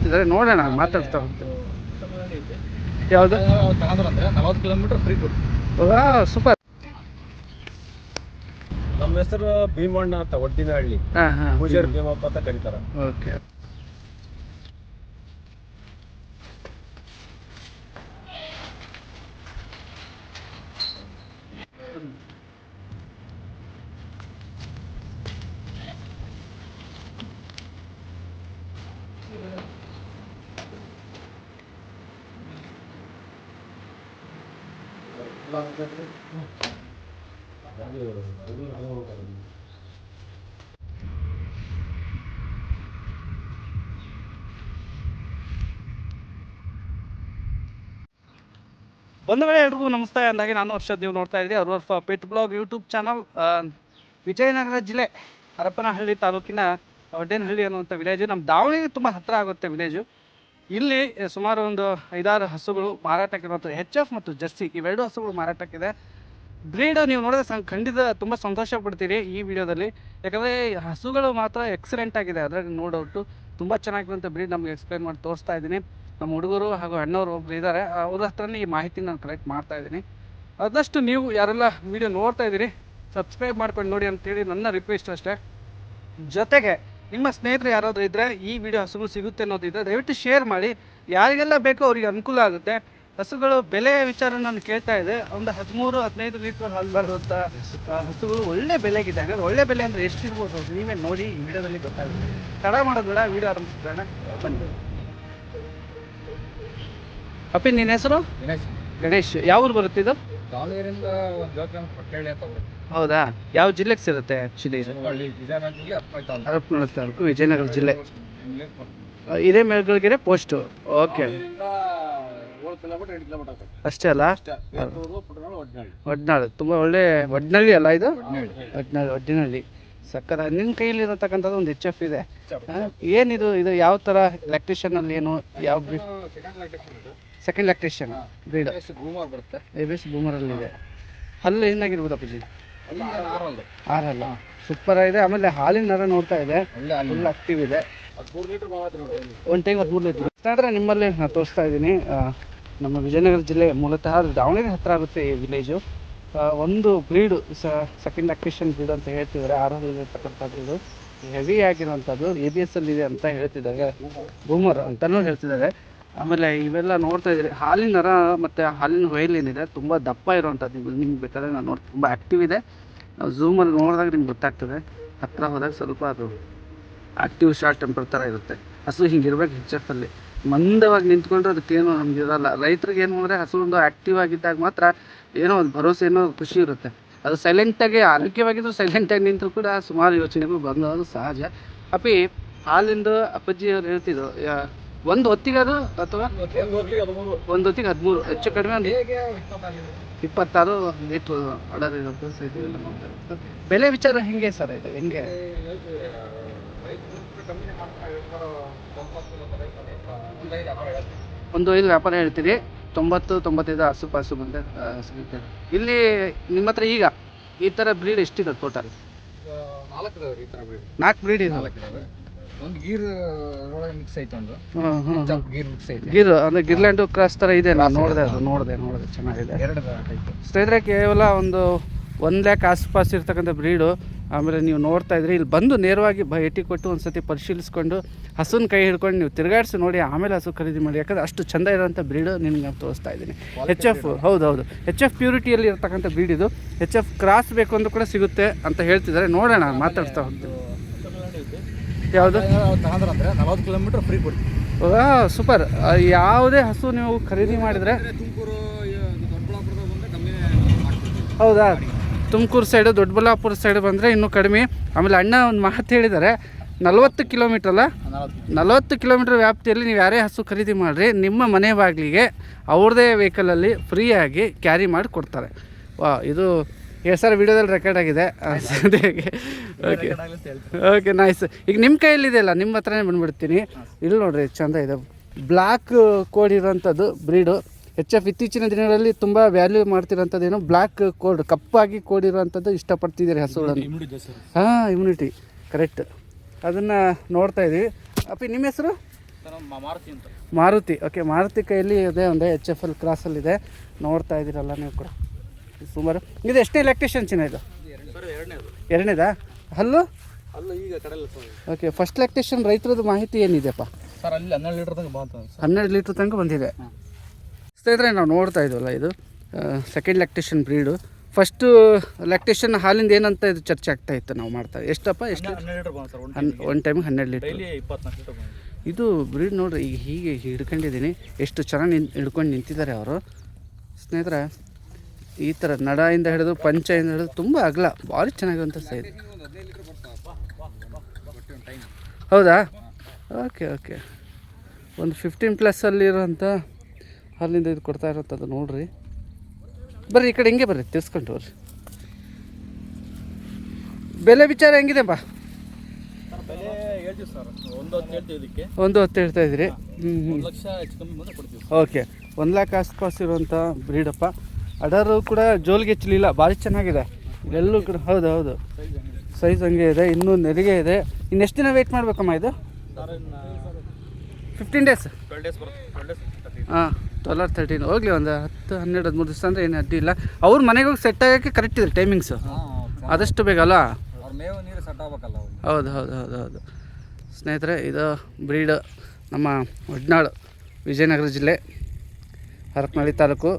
ಹೇಳ್ತಿದ್ದಾರೆ, ನೋಡೋಣ ಮಾತಾಡ್ತಾ ಹೋಗ್ತೀನಿ. ಯಾವುದು ಅಂದ್ರೆ 40 ಕಿಲೋಮೀಟರ್ ಫ್ರೀ ಫುಡ್. ಸೂಪರ್. ನಮ್ಮ ಹೆಸರು ಭೀಮಣ್ಣ ಅಂತ, ಒಡ್ಡಿನಹಳ್ಳಿ. ಪೂಜಾರಿ ಭೀಮಪ್ಪ ಅಂತ ಕರೀತಾರೆ. ಓಕೆ. ಒಂದು ವೇಳೆ ಎಲ್ರಿಗೂ ನಮಸ್ತೆ ಅಂದಾಗೆ ನಾನು ಹರ್ಷದ್, ನೀವು ನೋಡ್ತಾ ಇದ್ದೀರಿ ಅರ್ವರ್ಫ pet blog YouTube channel. Vijayanagara ಜಿಲ್ಲೆ ಹರಪನಹಳ್ಳಿ ತಾಲೂಕಿನ ಒಡ್ಡೇನಹಳ್ಳಿ ಅನ್ನುವಂಥ ವಿಲೇಜು. ನಮ್ಮ ದಾವಣಗೆರೆ ತುಂಬ ಹತ್ತಿರ ಆಗುತ್ತೆ ವಿಲೇಜು. ಇಲ್ಲಿ ಸುಮಾರು ಒಂದು 5-6 ಹಸುಗಳು ಮಾರಾಟಕ್ಕಿರುವಂಥ HF ಮತ್ತು ಜರ್ಸಿ, ಇವೆರಡು ಹಸುಗಳು ಮಾರಾಟಕ್ಕಿದೆ. ಬ್ರೀಡ್ ನೀವು ನೋಡಿದ್ರೆ ಖಂಡಿತ ತುಂಬ ಸಂತೋಷ ಪಡ್ತೀರಿ ಈ ವಿಡಿಯೋದಲ್ಲಿ, ಯಾಕಂದರೆ ಹಸುಗಳು ಮಾತ್ರ ಎಕ್ಸಲೆಂಟ್ ಆಗಿದೆ. ಅದರಲ್ಲಿ ನೋ ಡೌಟು ತುಂಬ ಚೆನ್ನಾಗಿರುವಂಥ ಬ್ರೀಡ್ ನಮಗೆ ಎಕ್ಸ್ಪ್ಲೈನ್ ಮಾಡಿ ತೋರಿಸ್ತಾ ಇದ್ದೀನಿ. ನಮ್ಮ ಹುಡುಗರು ಹಾಗೂ ಅಣ್ಣವರು ಒಬ್ರು ಇದ್ದಾರೆ, ಅವ್ರ ಹತ್ರನೇ ಈ ಮಾಹಿತಿ ನಾನು ಕಲೆಕ್ಟ್ ಮಾಡ್ತಾ ಇದ್ದೀನಿ. ಆದಷ್ಟು ನೀವು ಯಾರೆಲ್ಲ ವಿಡಿಯೋ ನೋಡ್ತಾ ಇದ್ದೀರಿ ಸಬ್ಸ್ಕ್ರೈಬ್ ಮಾಡ್ಕೊಂಡು ನೋಡಿ ಅಂತೇಳಿ ನನ್ನ ರಿಕ್ವೆಸ್ಟ್ ಅಷ್ಟೇ. ಜೊತೆಗೆ ನಿಮ್ಮ ಸ್ನೇಹಿತರು ಯಾರಾದರೂ ಇದ್ದರೆ ಈ ವಿಡಿಯೋ ಹಸುಗಳು ಸಿಗುತ್ತೆ ಅನ್ನೋದಿದ್ದರೆ ದಯವಿಟ್ಟು ಶೇರ್ ಮಾಡಿ, ಯಾರಿಗೆಲ್ಲ ಬೇಕೋ ಅವರಿಗೆ ಅನುಕೂಲ ಆಗುತ್ತೆ. ಹಸುಗಳು ಬೆಲೆ ವಿಚಾರ ನಾನು ಕೇಳ್ತಾ ಇದ್ದೆ, ಒಂದು 13-15 ಲೀಟರ್ ಹಾಲು ಬರುವಂಥ ಹಸುಗಳು ಒಳ್ಳೆ ಬೆಲೆಗಿದೆ. ಹಾಗಾದ್ರೆ ಒಳ್ಳೆ ಬೆಲೆ ಅಂದರೆ ಎಷ್ಟಿರ್ಬೋದು ನೀವೇ ನೋಡಿ ಈ ವಿಡಿಯೋದಲ್ಲಿ ಗೊತ್ತಾಗುತ್ತೆ. ತಡ ಮಾಡೋದು ಬೇಡ, ವಿಡಿಯೋ ಆರಂಭಿಸಿದ್ರಾಣ ಬನ್ನಿ. ಅಪ್ಪಿ ನಿನ್ನ ಹೆಸರು? ಗಣೇಶ್. ಯಾವ ಊರು ಬರುತ್ತೆ ಇದು? ದಾವಣಗೆರೆಯಿಂದ ಹೊಟ್ಟಳ್ಳಿ ಅಂತ ಬರುತ್ತೆ. ಹೌದಾ? ಯಾವ ಜಿಲ್ಲೆಗೆ ಸೇರುತ್ತೆ ಆ್ಯಕ್ಚುಲಿ? ಹರಪನಹಳ್ಳಿ ತಾಲೂಕು, ವಿಜಯನಗರ ಜಿಲ್ಲೆ. ಹಿರೇಮೆಳಗಲ್ಗೆರೆ ಪೋಸ್ಟು. ಓಕೆ, ಅಷ್ಟೇ ಅಲ್ಲ? ಒಡ್ನಾಳು ತುಂಬ ಒಳ್ಳೆ ಒಡ್ನಳ್ಳಿ ಅಲ್ಲ ಇದು? ಒಡ್ಡಿನಹಳ್ಳಿ ಸಕ್ಕರ. ನಿನ್ನ ಕೈಯಲ್ಲಿ ಇರತಕ್ಕಂಥದ್ದು ಒಂದು HF ಇದೆ. ಏನಿದು? ಇದು ಯಾವ ಥರ ಲ್ಯಾಕ್ಟೇಷನಲ್ಲಿ ಏನು? ಯಾವ ಸೆಕೆಂಡ್ ಲ್ಯಾಕ್ಟೇಷನ್ ಬ್ರೀಡ್? ABS ಬೂಮರಲ್ಲಿದೆ. ಹಲ್ಲು ಏನಾಗಿರ್ಬೋದು ಅಪ್ಪಾಜಿ? ಆರಲ್ಲ. ಸೂಪರ್ ಆಗಿದೆ. ಆಮೇಲೆ ಹಾಲಿನ ನರ ನೋಡ್ತಾ ಇದೆ, ಫುಲ್ ಆಕ್ಟಿವ್ ಇದೆ. ಒಂದು ಟೈಮ್ 13 ಲೀಟ್ರ್ ಆದರೆ ನಿಮ್ಮಲ್ಲಿ ನಾನು ತೋರಿಸ್ತಾ ಇದ್ದೀನಿ. ನಮ್ಮ ವಿಜಯನಗರ ಜಿಲ್ಲೆ, ಮೂಲತಃ ದಾವಣಗೆರೆ ಹತ್ತಿರ ಆಗುತ್ತೆ ಈ ವಿಲೇಜು. ಒಂದು ಬ್ರೀಡು ಸೆಕೆಂಡ್ ಲ್ಯಾಕ್ಟೇಷನ್ ಬ್ರೀಡ್ ಅಂತ ಹೇಳ್ತಿದ್ದಾರೆ. 6 ಇರತಕ್ಕಂಥದ್ದು, ಇದು ಹೆವಿ ಆಗಿರುವಂಥದ್ದು, ABS ಇದೆ ಅಂತ ಹೇಳ್ತಿದ್ದಾರೆ, ಬೂಮರ್ ಅಂತಲೂ ಹೇಳ್ತಿದ್ದಾರೆ. ಆಮೇಲೆ ಇವೆಲ್ಲ ನೋಡ್ತಾ ಇದ್ದೀರಿ, ಹಾಲಿನ ನರ ಮತ್ತು ಹಾಲಿನ ಹೊಯ್ಲ್ ಏನಿದೆ ತುಂಬ ದಪ್ಪ ಇರುವಂಥದ್ದು. ನಿಮ್ಗೆ ಬೇಕಾದ್ರೆ ನಾನು ನೋಡಿ ತುಂಬ ಆ್ಯಕ್ಟಿವ್ ಇದೆ. ನಾವು ಝೂಮಲ್ಲಿ ನೋಡಿದಾಗ ನಿಮ್ಗೆ ಗೊತ್ತಾಗ್ತದೆ, ಹತ್ತಿರ ಹೋದಾಗ ಸ್ವಲ್ಪ ಅದು ಆ್ಯಕ್ಟಿವ್ ಶಾರ್ಟ್ ಟೆಂಪರ್ ಥರ ಇರುತ್ತೆ. ಹಸು ಹಿಂಗಿರ್ಬೇಕು HF ಅಲ್ಲಿ. ಮಂದವಾಗಿ ನಿಂತ್ಕೊಂಡ್ರೆ ಅದಕ್ಕೇನು ನಮ್ಗೆ ಇರೋಲ್ಲ. ರೈತರಿಗೆ ಏನು ಅಂದರೆ ಹಸು ಒಂದು ಆ್ಯಕ್ಟಿವ್ ಆಗಿದ್ದಾಗ ಮಾತ್ರ ಏನೋ ಒಂದು ಭರವಸೆ, ಏನೋ ಖುಷಿ ಇರುತ್ತೆ. ಅದು ಸೈಲೆಂಟಾಗಿ, ಆರೋಗ್ಯವಾಗಿದ್ದು ಸೈಲೆಂಟಾಗಿ ನಿಂತರೂ ಕೂಡ ಸುಮಾರು ಯೋಚನೆಗಳು ಬಂದವರು ಸಹಜ. ಅಪ್ಪಿ ಹಾಲಿಂದು ಅಪ್ಪಾಜಿ ಅವ್ರು ಹೇಳ್ತಿದ್ರು, ಒಂದು ಹೊತ್ತಿಗದು ಅಥವಾ ಒಂದು ಹೊತ್ತಿಗೆ 13, ಹೆಚ್ಚು ಕಡಿಮೆ ಒಂದು 26 ಲೀಟ್ರ್ ಆರ್ಡರ್ ಇರೋದು. ಬೆಲೆ ವಿಚಾರ ಹೆಂಗೆ ಸರ್ ಇದು? ಹೆಂಗೆ? ಒಂದು 5 ವ್ಯಾಪಾರ ಹೇಳ್ತೀರಿ, 90-95 ಆಸುಪಾಸು ಬಂದರೆ ಸಿಗುತ್ತೆ. ಇಲ್ಲಿ ನಿಮ್ಮ ಹತ್ರ ಈಗ ಈ ಥರ ಬ್ರೀಡ್ ಎಷ್ಟಿದೆ ಟೋಟಲ್? 4 ಬ್ರೀಡ್ ಇದೆ. ಒಂದು ಗೀರ್ ಮಿಕ್ಸ್ ಐತೆ, ಒಂದು ಗೀರ್ ಮಿಕ್ಸ್ ಐತೆ. ಗೀರ್ ಅಂದರೆ ಗಿರ್ಲ್ಯಾಂಡು ಕ್ರಾಸ್ ಥರ ಇದೆ. ನಾನು ನೋಡಿದೆ ಚೆನ್ನಾಗಿದೆ. 2 ಟೈಪ್. ಸ್ನೇಹಿತರೆ, ಕೇವಲ ಒಂದು 1 ಲ್ಯಾಕ್ ಆಸುಪಾಸು ಇರ್ತಕ್ಕಂಥ ಬ್ರೀಡು. ಆಮೇಲೆ ನೀವು ನೋಡ್ತಾ ಇದ್ರಿ, ಇಲ್ಲಿ ಬಂದು ನೇರವಾಗಿ ಭೇಟಿ ಕೊಟ್ಟು ಒಂದು ಸತಿ ಪರಿಶೀಲಿಸ್ಕೊಂಡು ಹಸುನ ಕೈ ಹಿಡ್ಕೊಂಡು ನೀವು ತಿರುಗಾಡಿಸಿ ನೋಡಿ, ಆಮೇಲೆ ಹಸು ಖರೀದಿ ಮಾಡಿ. ಯಾಕಂದರೆ ಅಷ್ಟು ಚೆಂದ ಇರೋಂಥ ಬ್ರೀಡು ನಿಮ್ಗೆ ತೋರಿಸ್ತಾ ಇದ್ದೀನಿ. HF, ಹೌದು HF ಪ್ಯೂರಿಟಿಯಲ್ಲಿ ಇರ್ತಕ್ಕಂಥ ಬ್ರೀಡ್ ಇದು. HF ಕ್ರಾಸ್ ಬೇಕು ಅಂದ್ರೂ ಕೂಡ ಸಿಗುತ್ತೆ ಅಂತ ಹೇಳ್ತಿದ್ದಾರೆ. ನೋಡೋಣ, ಮಾತಾಡ್ತಾ ಹೋಗ್ತೀವಿ. ಯಾವುದು? 40 ಕಿಲೋಮೀಟರ್ ಫ್ರೀ ಫುಡ್. ಸೂಪರ್. ಯಾವುದೇ ಹಸು ನೀವು ಖರೀದಿ ಮಾಡಿದರೆ, ಹೌದಾ, ತುಮಕೂರು ಸೈಡು, ದೊಡ್ಡಬಳ್ಳಾಪುರ ಸೈಡ್ ಬಂದರೆ ಇನ್ನೂ ಕಡಿಮೆ. ಆಮೇಲೆ ಅಣ್ಣ ಒಂದು ಮಾತು ಹೇಳಿದ್ದಾರೆ, 40 ಕಿಲೋಮೀಟ್ರ್ ಅಲ್ಲ, 40 ಕಿಲೋಮೀಟ್ರ್ ವ್ಯಾಪ್ತಿಯಲ್ಲಿ ನೀವು ಯಾರೇ ಹಸು ಖರೀದಿ ಮಾಡಿರಿ, ನಿಮ್ಮ ಮನೆ ಬಾಗಿಲಿಗೆ ಅವ್ರದ್ದೇ ವೆಹಿಕಲಲ್ಲಿ ಫ್ರೀಯಾಗಿ ಕ್ಯಾರಿ ಮಾಡಿ ಕೊಡ್ತಾರೆ. ಇದು ಸರ್ ವಿಡಿಯೋದಲ್ಲಿ ರೆಕಾರ್ಡ್ ಆಗಿದೆ. Okay okay, nice. ಈಗ ನಿಮ್ಮ ಕೈಯಲ್ಲಿದೆ ಅಲ್ಲ, ನಿಮ್ಮ ಹತ್ರನೇ ಬಂದುಬಿಡ್ತೀನಿ. ಇಲ್ಲಿ ನೋಡಿರಿ, ಚೆಂದ ಇದೆ. ಬ್ಲ್ಯಾಕ್ ಕೋಡ್ ಇರೋಂಥದ್ದು ಬ್ರೀಡು. HF ಇತ್ತೀಚಿನ ದಿನಗಳಲ್ಲಿ ತುಂಬ ವ್ಯಾಲ್ಯೂ ಮಾಡ್ತಿರೋಂಥದ್ದೇನು ಬ್ಲ್ಯಾಕ್ ಕೋಡ್, ಕಪ್ಪಾಗಿ ಕೋಡಿರೋವಂಥದ್ದು ಇಷ್ಟಪಡ್ತಿದ್ದೀರಿ ಹಸುಗಳನ್ನು. Immunity correct. ಅದನ್ನು ನೋಡ್ತಾ ಇದ್ದೀವಿ. ಅಪ್ಪಿ ನಿಮ್ಮ ಹೆಸರು? ಮಾರುತಿ. ಓಕೆ, ಮಾರುತಿ ಕೈಯಲ್ಲಿ ಇದೆ ಒಂದು HFL ಕ್ರಾಸಲ್ಲಿದೆ, ನೋಡ್ತಾ ಇದ್ದೀರಲ್ಲ ನೀವು ಕೂಡ ಸುಮಾರು. ಇದು ಎಷ್ಟನೇ ಲ್ಯಾಕ್ಟೇಷನ್ ಚಿನ್ನ ಇದು? ಎರಡನೇದಾ? ಹಲ್ಲು ಈಗ ಕಡಲ. ಓಕೆ, ಫಸ್ಟ್ ಲ್ಯಾಕ್ಟೇಷನ್ ರೈತರದ್ದು ಮಾಹಿತಿ ಏನಿದೆಯಪ್ಪ? ಸರ್ ಅಲ್ಲಿ 12 ಲೀಟರ್ ತನಕ ಬಂತು. 12 ಲೀಟ್ರ್ ತನಕ ಬಂದಿದೆ. ಸ್ನೇಹಿತರೆ, ನಾವು ನೋಡ್ತಾ ಇದ್ವಲ್ಲ, ಇದು second lactation breed. First lactation ಹಾಲಿಂದ ಏನಂತ ಇದು ಚರ್ಚೆ ಆಗ್ತಾ ಇತ್ತು, ನಾವು ಮಾಡ್ತಾ ಎಷ್ಟಪ್ಪ ಎಷ್ಟು 12 ಲೀಟರ್ ಬಂತು ಸರ್. ಒಂದು ಟೈಮಿಗೆ 12 ಲೀಟ್ರ್. 24 ಲೀಟರ್ ಬಂತು. ಇದು ಬ್ರೀಡ್ ನೋಡ್ರಿ, ಈಗ ಹೀಗೆ ಹಿಡ್ಕೊಂಡಿದ್ದೀನಿ, ಎಷ್ಟು ಚೆನ್ನಾಗಿ ಹಿಡ್ಕೊಂಡು ನಿಂತಿದ್ದಾರೆ ಅವರು. ಸ್ನೇಹಿತರೆ, ಈ ಥರ ನಡದಿಂದ ಹಿಡಿದು ಪಂಚೆಯಿಂದ ಹಿಡಿದು ತುಂಬ ಅಗಲ, ಭಾರಿ ಚೆನ್ನಾಗಿರುವಂಥ ಸೈಜ್. ಹೌದಾ? ಓಕೆ ಓಕೆ, ಒಂದು 15+ಅಲ್ಲಿರೋಂಥ ಅಲ್ಲಿಂದ ಇದು ಕೊಡ್ತಾ ಇರೋಂಥದ್ದು ನೋಡ್ರಿ. ಬರ್ರಿ ಈ ಕಡೆ ಹಿಂಗೆ ಬರ್ರಿ, ತಿರ್ಸ್ಕೊಂಡು ಬರ್ರಿ. ಬೆಲೆ ವಿಚಾರ ಹೆಂಗಿದೆಪ್ಪ? ಬೆಲೆ ಹೇಳ್ತೀವಿ ಸರ್, 1 ಹೇಳ್ತೀವಿ ಇದಕ್ಕೆ. 1 ಹೊತ್ತು ಹೇಳ್ತಾ ಇದ್ದೀರಿ. 1 ಲಕ್ಷ ಹೆಚ್ಚು ಕಮ್ಮಿ ಬಂದು ಕೊಡ್ತೀವಿ. ಓಕೆ, 1 ಲ್ಯಾಕ್ ಆಸ್ಪಾಸ್ ಇರುವಂಥ ಬ್ರೀಡಪ್ಪ. ಅಡರು ಕೂಡ ಜೋಲ್ಗೆ ಹೆಚ್ಚಲಿಲ್ಲ, ಭಾರಿ ಚೆನ್ನಾಗಿದೆ ಎಲ್ಲೂ ಕೂಡ. ಹೌದು ಹೌದು, ಸೈಜ್ ಹಂಗೆ ಇದೆ, ಇನ್ನೂ ನೆರಿಗೆ ಇದೆ. ಇನ್ನೆಷ್ಟು ದಿನ ವೆಯ್ಟ್ ಮಾಡಬೇಕಮ್ಮ ಇದು? 15 ಡೇಸ್. 12 ಡೇಸ್ ಬರುತ್ತೆ. 12 ಡೇಸ್. ಹಾಂ, 12 or 13 ಹೋಗಲಿ, ಒಂದು 10, 12, 13 ದಿವಸ ಅಂದರೆ ಏನು ಅಡ್ಡಿ ಇಲ್ಲ. ಅವ್ರ ಮನೆಗೆ ಹೋಗಿ ಸೆಟ್ ಆಗೋಕ್ಕೆ ಕರೆಕ್ಟ್ ಇದೆ ಟೈಮಿಂಗ್ಸು, ಆದಷ್ಟು ಬೇಗ ಅಲ್ಲ? ಅವ್ರ ಮೇವು ನೀರು ಸೆಟ್ ಆಗ್ಬೇಕಲ್ಲ. ಹೌದು ಹೌದು ಹೌದು ಹೌದು. ಸ್ನೇಹಿತರೆ, ಇದು ಬ್ರೀಡ್ ನಮ್ಮ ಒಡ್ನಾಳು, ವಿಜಯನಗರ ಜಿಲ್ಲೆ, ಹರಪನಹಳ್ಳಿ ತಾಲೂಕು,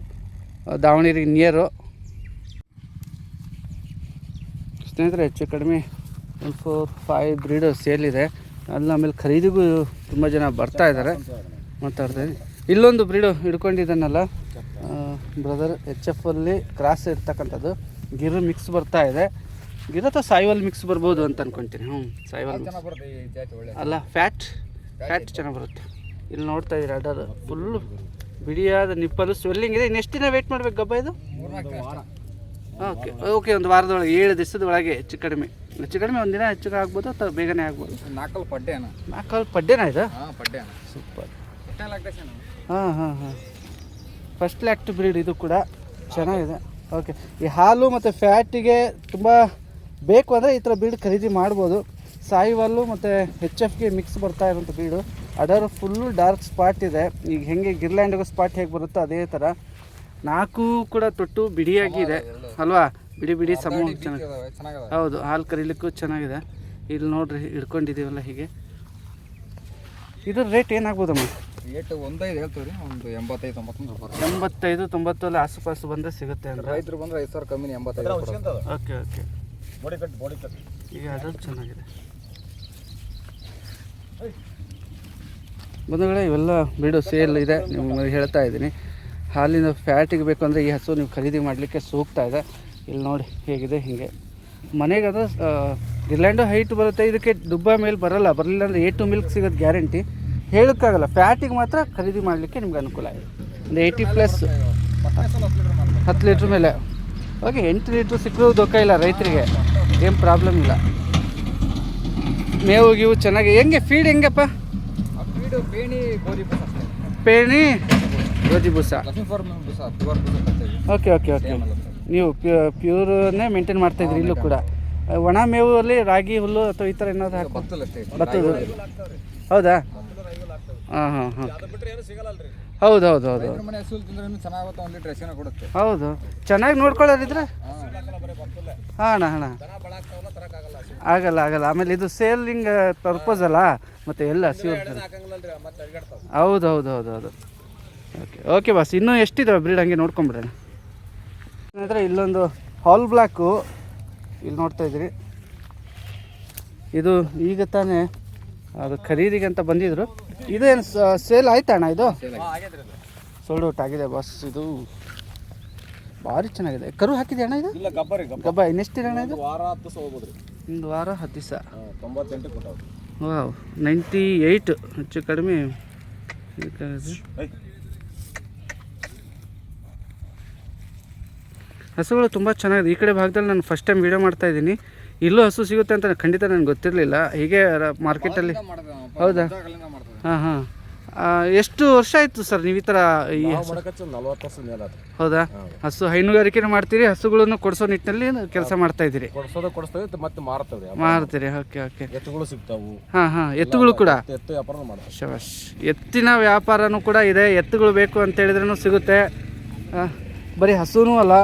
ದಾವಣಗೆರೆಗೆ ನಿಯರು. ಸ್ನೇಹಿತರೆ, ಹೆಚ್ಚು ಕಡಿಮೆ 1, 4, 5 ಬ್ರೀಡು ಸೇಲಿದೆ. ಅಲ್ಲಿ ಆಮೇಲೆ ಖರೀದಿಗೂ ತುಂಬ ಜನ ಬರ್ತಾ ಇದ್ದಾರೆ, ಮಾತಾಡ್ತೀನಿ. ಇಲ್ಲೊಂದು ಬ್ರೀಡು ಹಿಡ್ಕೊಂಡಿದ್ದಾನಲ್ಲ ಬ್ರದರ್, HFಲ್ಲಿ ಕ್ರಾಸ್ ಇರ್ತಕ್ಕಂಥದ್ದು, ಗಿರು ಮಿಕ್ಸ್ ಬರ್ತಾ ಇದೆ. ಗಿರು ಅಥವಾ ಸಾಯಿವಲ್ ಮಿಕ್ಸ್ ಬರ್ಬೋದು ಅಂತ ಅನ್ಕೊತೀನಿ. ಸಾಯಿವಲ್ ಅಲ್ಲ, ಫ್ಯಾಟ್ ಚೆನ್ನಾಗಿ ಬರುತ್ತೆ. ಇಲ್ಲಿ ನೋಡ್ತಾ ಇದ್ದೀರಿ, ಅಡರ್ ಫುಲ್ಲು ಬಿಡಿಯಾದ ನಿಪ್ಪಲು, ಸ್ವೆಲ್ಲಿಂಗ್ ಇದೆ. ಇನ್ನೆಷ್ಟು ದಿನ ವೆಯ್ಟ್ ಮಾಡ್ಬೇಕು ಗಬ್ಬ ಇದು? ಓಕೆ ಓಕೆ, ಒಂದು ವಾರದೊಳಗೆ 7 ದಿವಸದ ಒಳಗೆ ಹೆಚ್ಚು ಕಡಿಮೆ ಒಂದು ದಿನ ಹೆಚ್ಚು ಆಗ್ಬೋದು ಅಥವಾ ಬೇಗನೆ ಆಗ್ಬೋದು. 4 ಪಡ್ಡೆನ. 4 ಪಡ್ಡೆನಾ ಇದು? ಪಡ್ಡೆ. ಸೂಪರ್. ಹಾಂ ಹಾಂ ಹಾಂ, ಫಸ್ಟ್ ಲ್ಯಾಕ್ಟ್ ಬ್ರೀಡ್ ಇದು ಕೂಡ ಚೆನ್ನಾಗಿದೆ. ಓಕೆ, ಈ ಹಾಲು ಮತ್ತು ಫ್ಯಾಟಿಗೆ ತುಂಬ ಬೇಕು ಅಂದರೆ ಈ ಥರ ಬ್ರೀಡ್ ಖರೀದಿ ಮಾಡ್ಬೋದು. ಸಾಯಿವಲ್ಲು ಮತ್ತು HFಗೆ ಮಿಕ್ಸ್ ಬರ್ತಾ ಇರೋಂಥ ಬ್ರೀಡು. ಅದರ ಫುಲ್ಲು ಡಾರ್ಕ್ ಸ್ಪಾಟ್ ಇದೆ. ಈಗ ಹೆಂಗೆ ಗಿರ್ಲ್ಯಾಂಡಿಗೂ ಸ್ಪಾಟ್ ಹೇಗೆ ಬರುತ್ತೋ ಅದೇ ಥರ 4 ಕೂಡ ತೊಟ್ಟು ಬಿಡಿಯಾಗಿದೆ ಅಲ್ವಾ? ಬಿಡಿ ಬಿಡಿ ಚೆನ್ನಾಗಿ. ಹೌದು, ಹಾಲು ಕರೀಲಿಕ್ಕೂ ಚೆನ್ನಾಗಿದೆ. ಇಲ್ಲಿ ನೋಡ್ರಿ, ಹಿಡ್ಕೊಂಡಿದ್ದೀವಲ್ಲ ಹೀಗೆ. ಇದ್ರ ರೇಟ್ ಏನಾಗ್ಬೋದಮ್ಮ? ರೇಟ್ 15 ಹೇಳ್ತೀವಿ ರೀ, ಒಂದು 85-90 ಆಸುಪಾಸು ಬಂದರೆ ಸಿಗುತ್ತೆ ಅಂದರೆ. ರೈತರು ಬಂದರೆ 5,000 ಕಮ್ಮಿ 85. ಓಕೆ ಓಕೆ, ಈಗ ಅದು ಚೆನ್ನಾಗಿದೆ. ಬಂಧುಗಳೇ, ಇವೆಲ್ಲ ಬಿಡು ಸೇಲ್ ಇದೆ, ನಿಮಗೆ ಹೇಳ್ತಾ ಇದ್ದೀನಿ. ಹಾಲಿನ ಫ್ಯಾಟಿಗೆ ಬೇಕು ಅಂದರೆ ಈ ಹಸು ನೀವು ಖರೀದಿ ಮಾಡಲಿಕ್ಕೆ ಸೂಕ್ತ ಇದೆ. ಇಲ್ಲಿ ನೋಡಿ ಹೇಗಿದೆ, ಹೀಗೆ ಮನೆಗೆ ಅದು ಗಿರ್ಲ್ಯಾಂಡು ಹೈಟ್ ಬರುತ್ತೆ. ಇದಕ್ಕೆ ಡುಬ್ಬ ಮೇಲೆ ಬರಲಿಲ್ಲ ಅಂದರೆ A2 ಮಿಲ್ಕ್ ಸಿಗೋದು ಗ್ಯಾರಂಟಿ. ಹೇಳೋಕ್ಕಾಗಲ್ಲ, ಫ್ಯಾಟಿಗೆ ಮಾತ್ರ ಖರೀದಿ ಮಾಡಲಿಕ್ಕೆ ನಿಮ್ಗೆ ಅನುಕೂಲ ಇದೆ. ಒಂದು 80+ 10 ಲೀಟ್ರ್ ಮೇಲೆ. ಓಕೆ, 8 ಲೀಟ್ರ್ ಸಿಕ್ಕರೂ ದುಃಖ ಇಲ್ಲ ರೈತರಿಗೆ, ಏನು ಪ್ರಾಬ್ಲಮ್ ಇಲ್ಲ. ಮೇವು ಗೀವು ಚೆನ್ನಾಗಿ. ಹೆಂಗೆ ಫೀಡ್ ಹೆಂಗಪ್ಪ? ಪೇಣಿ ಗೋಧಿ ಬೂಸ. ಓಕೆ ಓಕೆ ಓಕೆ, ನೀವು ಪ್ಯೂರನ್ನೇ ಮೇಂಟೈನ್ ಮಾಡ್ತಾಯಿದ್ರಿ ಇಲ್ಲೂ ಕೂಡ. ಒಣ ಮೇವಲ್ಲಿ ರಾಗಿ ಹುಲ್ಲು ಅಥವಾ ಈ ಥರ ಏನಾದ್ರು ಬರ್ತದೆ? ಹೌದಾ? ಹಾಂ ಹಾಂ ಹಾಂ, ಹೌದು ಹೌದು ಹೌದು ಹೌದು. ಚೆನ್ನಾಗಿ ನೋಡ್ಕೊಳ್ಳೋರಿದ್ರೆ ಹಾಂ ಅಣ್ಣ ಆಗಲ್ಲ. ಆಮೇಲೆ ಇದು ಸೇಲಿಂಗ್ ಪರ್ಪಸ್ ಅಲ್ಲ, ಮತ್ತು ಎಲ್ಲ ಹೌದು ಹೌದು ಹೌದು ಹೌದು. ಓಕೆ ಓಕೆ ಬಾಸ್, ಇನ್ನೂ ಎಷ್ಟಿದಾವೆ ಬ್ರೀಡ್ ಹಂಗೆ ನೋಡ್ಕೊಂಬಿಡೋಣ. ಸ್ನೇಹಿತರೆ, ಇಲ್ಲೊಂದು ಹಾಲ್ ಬ್ಲ್ಯಾಕು ಇಲ್ಲಿ ನೋಡ್ತಾ ಇದ್ದೀರಿ. ಇದು ಈಗ ತಾನೇ ಅದು ಖರೀದಿಗೆ ಅಂತ ಬಂದಿದ್ರು. ಇದೇನು ಸೇಲ್ ಆಯ್ತಾ ಅಣ್ಣ? ಇದು ಸೋಲ್ಡ್ ಔಟ್ ಆಗಿದೆ ಬಾಸ್. ಇದು ಭಾರಿ ಚೆನ್ನಾಗಿದೆ. ಕರು ಹಾಕಿದೆ ಅಣ್ಣ ಇದು? ಗಬ್ಬ. ಇನ್ನೆಷ್ಟಿದೆ ಅಣ್ಣ ಇದು? ಒಂದು ವಾರ 10 ದಿವಸ. 98 ಹೆಚ್ಚು ಕಡಿಮೆ. ಹಸುಗಳು ತುಂಬ ಚೆನ್ನಾಗಿದೆ. ಈ ಕಡೆ ಭಾಗದಲ್ಲಿ ನಾನು ಫಸ್ಟ್ ಟೈಮ್ ವೀಡಿಯೋ ಮಾಡ್ತಾಯಿದ್ದೀನಿ. ಇಲ್ಲೂ ಹಸು ಸಿಗುತ್ತೆ ಅಂತ ಖಂಡಿತ ನನಗೆ ಗೊತ್ತಿರಲಿಲ್ಲ. ಹೀಗೆ ಮಾರ್ಕೆಟಲ್ಲಿ. ಹೌದಾ? ಹಾಂ ಹಾಂ, ಎಷ್ಟು ವರ್ಷ ಆಯಿತು ಸರ್ ನೀವು ಈ ಥರ ಈ 40 ವರ್ಷದ ಮೇಲೆ ಆಯ್ತು. ಹೌದಾ? ಹಸು ಹೈನುಗಾರಿಕೆ ಮಾಡ್ತೀರಿ, ಹಸುಗಳನ್ನು ಕೊಡಿಸೋ ನಿಟ್ಟಿನಲ್ಲಿ ಕೆಲಸ ಮಾಡ್ತಾ ಇದ್ದೀರಿ. ಕೊಡಿಸ್ತೇವೆ ಮತ್ತೆ ಮಾರ್ತೀರಿ. Okay okay. ಎತ್ತುಗಳು ಸಿಗ್ತಾವು. ಹಾಂ ಎತ್ತುಗಳು ಕೂಡ. ಎತ್ತು ವ್ಯಾಪಾರ ಮಾಡ್ತಾರೆ. ಶಬಾಷ್. ಎತ್ತಿನ ವ್ಯಾಪಾರನೂ ಕೂಡ ಇದೆ. ಎತ್ತುಗಳು ಬೇಕು ಅಂತ ಹೇಳಿದ್ರೂ ಸಿಗುತ್ತೆ. ಬರೀ ಹಸುನೂ ಅಲ್ಲ,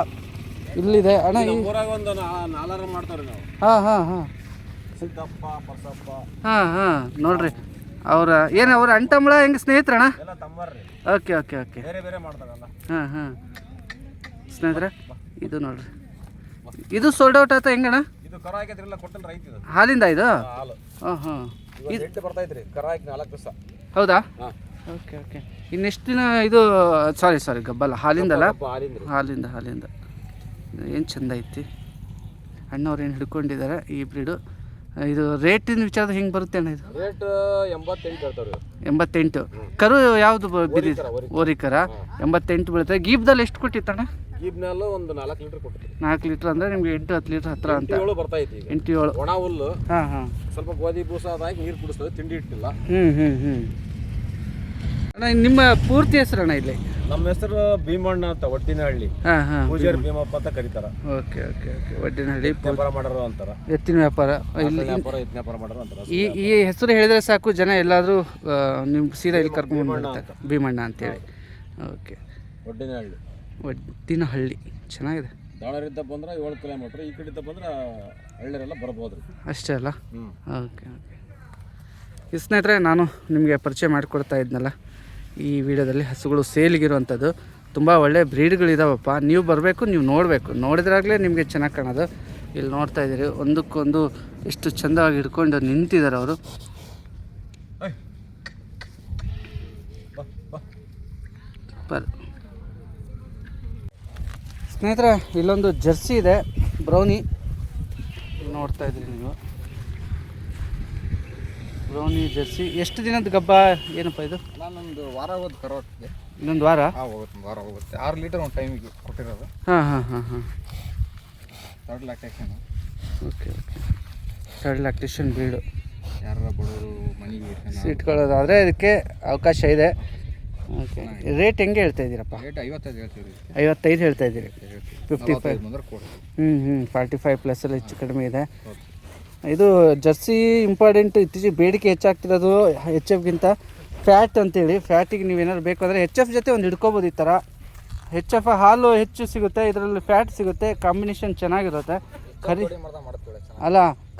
ಇಲ್ಲಿದೆ ಅಣ್ಣ. ಊರಾಗ ಒಂದು 4 ಮಾಡ್ತಾರೆ ನಾವು. ಹಾಂ ಸಿದ್ದಪ್ಪ ಪರ್ಸಪ್ಪ. ನೋಡ್ರಿ ಅವ್ರ ಅವ್ರ ಅಂಟಂಬಳ ಹೆಂಗೆ ಸ್ನೇಹಿತರಣ್ಣ? ಎಲ್ಲ ತಮ್ಮರ್ರಿ. ಓಕೆ ಬೇರೆ ಮಾಡ್ತಾರಲ್ಲ. ಸ್ನೇಹಿತರೆ ಇದು ನೋಡ್ರಿ, ಇದು ಸೋಲ್ಡ್ ಔಟ್ ಆಯ್ತಾ ಹೆಂಗಣ್ಣ? ಇದು ಕರ ಹಾಕಿದ್ರಲ್ಲ ಕೊಟ್ಟಲ್ ರೈತ ಇದು. ಹಾಲಿಂದ ಇದು? ಹಾಲು. ಇದು ಬರ್ತೈತ್ರಿ ಕರ ಹಾಕಿ 4 ದಿವಸ. ಹೌದಾ? ಓಕೆ. ಇನ್ನೆಷ್ಟು ದಿನ ಇದು? ಸಾರಿ ಗಬ್ಬಲ್ಲ, ಹಾಲಿಂದಲ್ಲ. ಹಾಲಿಂದ ಏನು ಚಂದ ಐತಿ. ಅಣ್ಣವ್ರು ಏನು ಹಿಡ್ಕೊಂಡಿದ್ದಾರೆ ಈ ಬ್ರೀಡು. ಇದು ರೇಟಿನ ವಿಚಾರದ ಹೆಂಗೆ ಬರುತ್ತೆ ಅಣ್ಣ? ಇದು ರೇಟ್ 88 ಹೇಳ್ತಾರೆ. 88. ಕರು ಯಾವುದು ಬಿದ್ದಿದೆ? ಓರಿಕರ. 88 ಬೀಳುತ್ತೆ. ಗೀಬ್ದಲ್ಲಿ ಎಷ್ಟು ಕೊಟ್ಟಿತ್ತಣ್ಣ? ಗೀಬ್ನಲ್ಲೂ ಒಂದು 4 ಲೀಟರ್ ಕೊಟ್ಟಿತ್ತು. 4 ಲೀಟರ್ ಅಂದರೆ ನಿಮ್ಗೆ 8-10 ಲೀಟರ್ ಹತ್ರ ಅಂತ. 8-7 ಬರ್ತೈತಿ. 8-7 ಒಣ ಹುಲ್ಲು. ಸ್ವಲ್ಪ ಗೋಧಿ ಬೂಸ ಅದಾಗಿ ನೀರು ಕುಡಿಸ್ತದೆ, ತಿಂಡಿ ಇಟ್ಟಿಲ್ಲ. ಅಣ್ಣ ನಿಮ್ಮ ಪೂರ್ತಿ ಹೆಸರು ಅಣ್ಣ ಇಲ್ಲಿ? ನಮ್ಮ ಹೆಸರು ಭೀಮಣ್ಣ ಅಂತ, ಒಡ್ಡಿನಹಳ್ಳಿ. ಪೂಜಾರಿ ಭೀಮಪ್ಪ ಅಂತ ಕರೀತಾರ. ಓಕೆ. ಒಡ್ಡಿನಹಳ್ಳಿ ವ್ಯಾಪಾರ ಮಾಡೋರು ಅಂತಾರ. ಎತ್ತಿನ ವ್ಯಾಪಾರ. ವ್ಯಾಪಾರ ಮಾಡೋರು ಅಂತಾರ. ಈ ಹೆಸರು ಹೇಳಿದ್ರೆ ಸಾಕು, ಜನ ಎಲ್ಲಾದರೂ ನಿಮ್ಮ ಸೀದಾ ಇಲ್ಲಿ ಕರ್ಕೊಂಡು ಬರ್ತಾರೆ, ಭೀಮಣ್ಣ ಅಂತೇಳಿ. ಓಕೆ. ಒಡ್ಡಿನಹಳ್ಳಿ ಚೆನ್ನಾಗಿದೆ. ದಾವಣಗೆರೆಯಿಂದ ಬಂದ್ರೆ 7 ಕಿಲೋಮೀಟ್ರ್, ಈ ಕಡೆಯಿಂದ ಬಂದ್ರೆ ಹಳ್ಳಿರೆಲ್ಲ ಬರ್ಬೋದು. ಅಷ್ಟೇ ಅಲ್ಲ? ಓಕೆ. ಸ್ನೇಹಿತರೆ, ನಾನು ನಿಮಗೆ ಪರಿಚಯ ಮಾಡಿಕೊಡ್ತಾ ಇದ್ನಲ್ಲ ಈ ವಿಡಿಯೋದಲ್ಲಿ, ಹಸುಗಳು ಸೇಲಿಗಿರುವಂಥದ್ದು ತುಂಬ ಒಳ್ಳೆ ಬ್ರೀಡ್ಗಳಿದಾವಪ್ಪ. ನೀವು ಬರಬೇಕು, ನೀವು ನೋಡಬೇಕು. ನೋಡಿದ್ರಾಗಲೇ ನಿಮಗೆ ಚೆನ್ನಾಗಿ ಕಾಣೋದು. ಇಲ್ಲಿ ನೋಡ್ತಾ ಇದ್ದೀರಿ, ಒಂದಕ್ಕೊಂದು ಎಷ್ಟು ಚೆಂದವಾಗಿ ಹಿಡ್ಕೊಂಡು ನಿಂತಿದ್ದಾರೆ ಅವರು. ಸ್ನೇಹಿತರೆ, ಇಲ್ಲೊಂದು ಜರ್ಸಿ ಇದೆ, ಬ್ರೌನಿ. ನೋಡ್ತಾ ಇದ್ದೀರಿ ನೀವು, ಬ್ರೌನಿ ಜರ್ಸಿ. ಎಷ್ಟು ದಿನದ ಗಬ್ಬ ಏನಪ್ಪ ಇದು? ನಾನೊಂದು ವಾರ ಹೋದ್ ಕರ ಹೋಗ್ತಿದ್ದೆ. ಇನ್ನೊಂದು ವಾರ? ಹೋಗುತ್ತೆ. 6 ಲೀಟರ್ ಒಂದು ಟೈಮಿಗೆ ಕೊಟ್ಟಿರೋದು. Third lactation. Okay. Third lactation breed. ಯಾರ ಬಡವರು ಮನೆಗೆ ಇಟ್ಕೊಳ್ಳೋದಾದರೆ ಇದಕ್ಕೆ ಅವಕಾಶ ಇದೆ. ಓಕೆ. ರೇಟ್ ಹೆಂಗೆ ಹೇಳ್ತಾ ಇದ್ದೀರಪ್ಪ? ರೇಟ್ 55 ಹೇಳ್ತೀವಿ. 55 ಹೇಳ್ತಾ ಇದ್ದೀರಿ. 55 45 ಪ್ಲಸ್ಸಲ್ಲಿ ಹೆಚ್ಚು ಕಡಿಮೆ ಇದೆ. ಇದು ಜರ್ಸಿ ಇಂಪಾರ್ಟೆಂಟ್. ಇತ್ತೀಚೆಗೆ ಬೇಡಿಕೆ ಹೆಚ್ಚಾಗ್ತಿರೋದು HFಗಿಂತ ಫ್ಯಾಟ್ ಅಂತೇಳಿ. ಫ್ಯಾಟಿಗೆ ನೀವೇನಾದ್ರು ಬೇಕು ಅಂದರೆ HF ಜೊತೆ ಒಂದು ಹಿಡ್ಕೋಬೋದು ಈ ಥರ. HF ಹಾಲು ಹೆಚ್ಚು ಸಿಗುತ್ತೆ, ಇದರಲ್ಲಿ ಫ್ಯಾಟ್ ಸಿಗುತ್ತೆ, ಕಾಂಬಿನೇಷನ್ ಚೆನ್ನಾಗಿರುತ್ತೆ.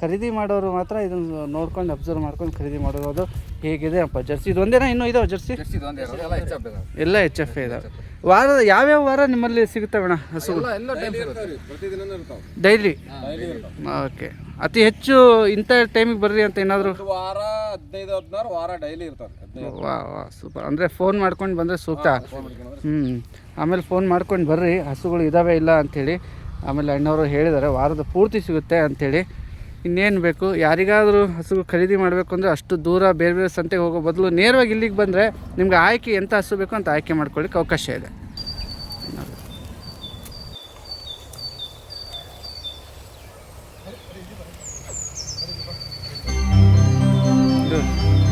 ಖರೀದಿ ಮಾಡೋರು ಮಾತ್ರ ಇದನ್ನು ನೋಡ್ಕೊಂಡು ಅಬ್ಸರ್ವ್ ಮಾಡ್ಕೊಂಡು ಖರೀದಿ ಮಾಡೋದು. ಹೇಗಿದೆ ಅಪ್ಪ ಜರ್ಸಿ? ಇದು ಒಂದೇನಾ ಇನ್ನೂ ಇದಾವೆ ಜರ್ಸಿ? ಎಲ್ಲ HF ಇದಾವೆ. ವಾರದ ಯಾವ್ಯಾವ ವಾರ ನಿಮ್ಮಲ್ಲಿ ಸಿಗುತ್ತವೆ ಹಸುಗಳು? ಡೈಲಿ? ಓಕೆ. ಅತಿ ಹೆಚ್ಚು ಇಂಥ ಟೈಮಿಗೆ ಬರ್ರಿ ಅಂತ ಏನಾದರೂ? ವಾರ 15-16 ವಾರ ಡೈಲಿ ಇರ್ತಾರೆ. ವಾ ಸೂಪರ್. ಅಂದರೆ ಫೋನ್ ಮಾಡ್ಕೊಂಡು ಬಂದರೆ ಸೂಕ್ತ. ಆಮೇಲೆ ಫೋನ್ ಮಾಡ್ಕೊಂಡು ಬರ್ರಿ, ಹಸುಗಳು ಇದ್ದಾವೆ ಇಲ್ಲ ಅಂಥೇಳಿ. ಆಮೇಲೆ ಅಣ್ಣವರು ಹೇಳಿದ್ದಾರೆ ವಾರದ ಪೂರ್ತಿ ಸಿಗುತ್ತೆ ಅಂಥೇಳಿ. ಇನ್ನೇನು ಬೇಕು? ಯಾರಿಗಾದರೂ ಹಸು ಖರೀದಿ ಮಾಡಬೇಕು ಅಂದರೆ ಅಷ್ಟು ದೂರ ಬೇರೆ ಬೇರೆ ಸಂತೆಗೆ ಹೋಗೋ ಬದಲು ನೇರವಾಗಿ ಇಲ್ಲಿಗೆ ಬಂದರೆ ನಿಮ್ಗೆ ಆಯ್ಕೆ ಎಂಥ ಹಸು ಬೇಕು ಅಂತ ಆಯ್ಕೆ ಮಾಡ್ಕೊಳ್ಳಿಕ್ಕೆ ಅವಕಾಶ ಇದೆ.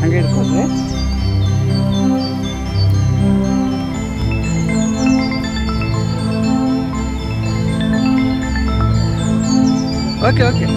ಹಾಗೆ ಇಟ್ಕೊಂಡ್ರೆ ಓಕೆ.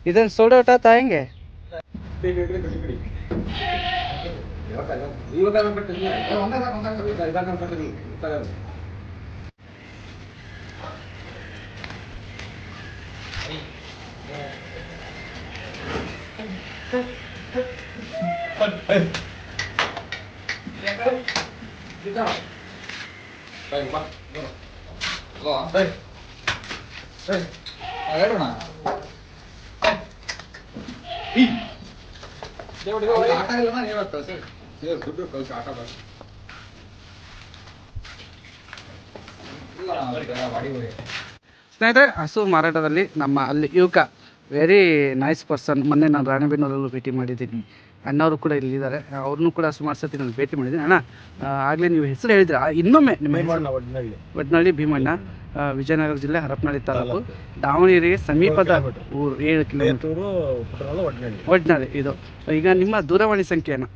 ಇದನ್ನು ಸೋಲ್ಡ್ ಔಟ್ ಆಯ್ತಾ ಹೆಂಗೆ? ಸ್ನೇಹಿತರೆ, ಹಸು ಮಾರಾಟದಲ್ಲಿ ನಮ್ಮ ಅಲ್ಲಿ ಯುವಕ ವೆರಿ ನೈಸ್ ಪರ್ಸನ್. ಮೊನ್ನೆ ನಾನು ರಾಣೆಬೆನ್ನೂರಲ್ಲೂ ಭೇಟಿ ಮಾಡಿದ್ದೀನಿ. ಅಣ್ಣವರು ಕೂಡ ಇಲ್ಲಿದ್ದಾರೆ, ಅವ್ರನ್ನೂ ಕೂಡ ಸುಮಾರು ಸತಿ ನಾನು ಭೇಟಿ ಮಾಡಿದ್ದೀನಿ. ಅಣ್ಣ, ಆಗಲೇ ನೀವು ಹೆಸರು ಹೇಳಿದ್ರೆ ಇನ್ನೊಮ್ಮೆ ನಿಮ್ಮ ಒಡ್ನಳ್ಳಿ ಭೀಮಣ್ಣ, ವಿಜಯನಗರ ಜಿಲ್ಲೆ ಹರಪನಹಳ್ಳಿ ತಾಲೂಕು, ದಾವಣಗೆರೆಗೆ ಸಮೀಪದ ಊರು, 7 ಕಿಲೋಮೀಟರ್ ಒಡ್ನಳ್ಳಿ. ಇದು ಈಗ ನಿಮ್ಮ ದೂರವಾಣಿ ಸಂಖ್ಯೆಯನ್ನು,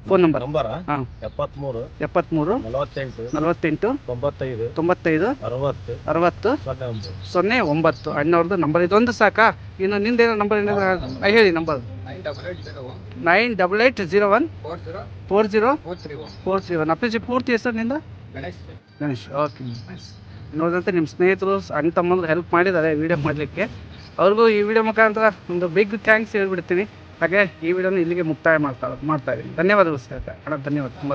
ಫೋನ್ ನಂಬರ್? ಹಾಂ, 73 48 95 60 09. ಅಣ್ಣವ್ರದ್ದು ನಂಬರ್ ಇದೊಂದು ಸಾಕಾ? ಇನ್ನು ನಿಂದೇನೋ ನಂಬರ್ ಏನಾದ್ರು ಹೇಳಿ. ನಂಬರ್ 9801 40 ಅಪ್ಪಿಸಿ. ಪೂರ್ತಿ ಹೆಸರು ನಿಂದ? ಗಣೇಶ್. ಓಕೆ, ನೋಡಿದಂತೆ ನಿಮ್ಮ ಸ್ನೇಹಿತರು ಅಣ್ಣ ತಮ್ಮಂದ್ರು ಹೆಲ್ಪ್ ಮಾಡಿದ್ದಾರೆ ವಿಡಿಯೋ ಮಾಡಲಿಕ್ಕೆ. ಅವ್ರಿಗೂ ಈ ವಿಡಿಯೋ ಮುಖಾಂತರ ಒಂದು ಬಿಗ್ ಥ್ಯಾಂಕ್ಸ್ ಹೇಳ್ಬಿಡ್ತೀನಿ. ಹಾಗೆ ಈ ವಿಡಿಯೋನ ಇಲ್ಲಿಗೆ ಮುಕ್ತಾಯ ಮಾಡ್ತಾ ಇದ್ದೀನಿ. ಧನ್ಯವಾದಗಳು ಸರ್ ಅಣ್ಣ, ಧನ್ಯವಾದ ತುಂಬ.